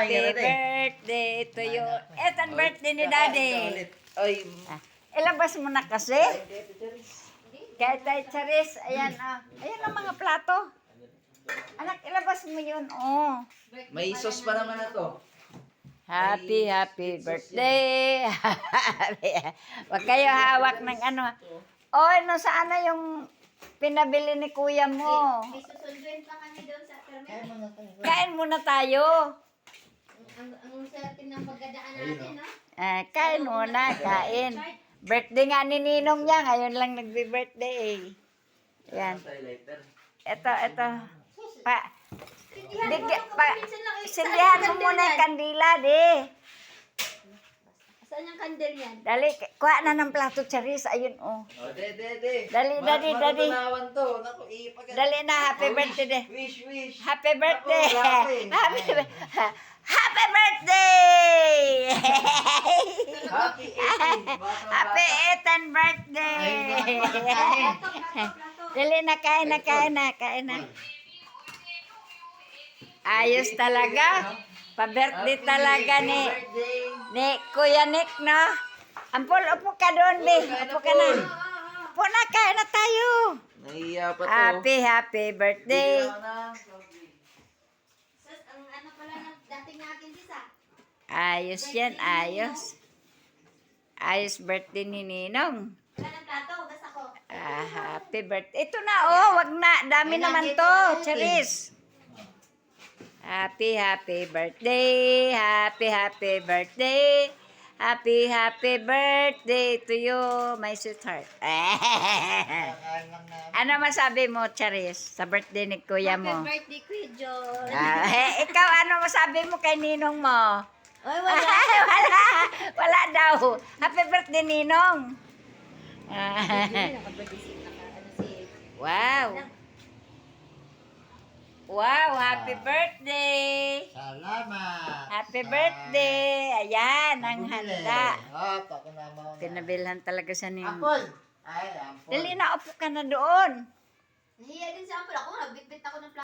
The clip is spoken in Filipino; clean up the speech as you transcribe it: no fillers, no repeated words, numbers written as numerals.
birthday to you. Ito ang birthday ni Daddy. Ay, Ilabas mo na kasi. Kaya tayo, Charis, ayan ayan ang mga plato. Anak, ilabas mo yun, may sauce pa naman na to. Happy birthday. Wag kayo hawak ng ano. Saan na yung pinabili ni kuya mo? May susunduin pa kami doon sa Carmen. Kain muna tayo. Ang swerte ng pagdadaan natin, no? Kain muna, kain. Birthday nga ni Ninong niya. Ngayon lang nagbe-birthday. Yan. Ito. Sindihan mo muna yung kandila, di. Saan yung candle yan? Dali, kuha na ng plato, Charis. Ayun, De. Dali. Matutunawan to. Naku, Dali na, happy birthday, de. Wish. Happy birthday! Happy birthday! Happy 18. Happy 18th birthday! Dali na, kain na. Ayos talaga. Pa-birthday talaga ni Kuya Nick, no? Ampol, upo ka doon, be. Upo ka na. Upo na, kain na tayo. Nahiya pa to. Happy birthday. Sus, ang ano pala ng dating natin, Disa? Ayos yan, ayos. Ayos birthday ni Ninong. Wala ng plato, gas ako. Happy birthday. Ito na, wag na. Dami naman to, Charis. Happy birthday. Happy birthday. Happy birthday to you, my sweetheart. Ano masabi mo, Charis, sa birthday ni kuya mo? Happy birthday, Kuya John. Ikaw, ano masabi mo kay Ninong mo? Ay, wala. Wala daw. Happy birthday, Ninong. Wow, happy birthday. Salamat. Happy birthday. Ayan, ang handa. Ako naman. Pinabilhan talaga sa Ninong. Ampol. Ay, ampol. Dali na, upo ka na doon. Nahiya din sa ampul. Ako, nagbitbit ako ng plato.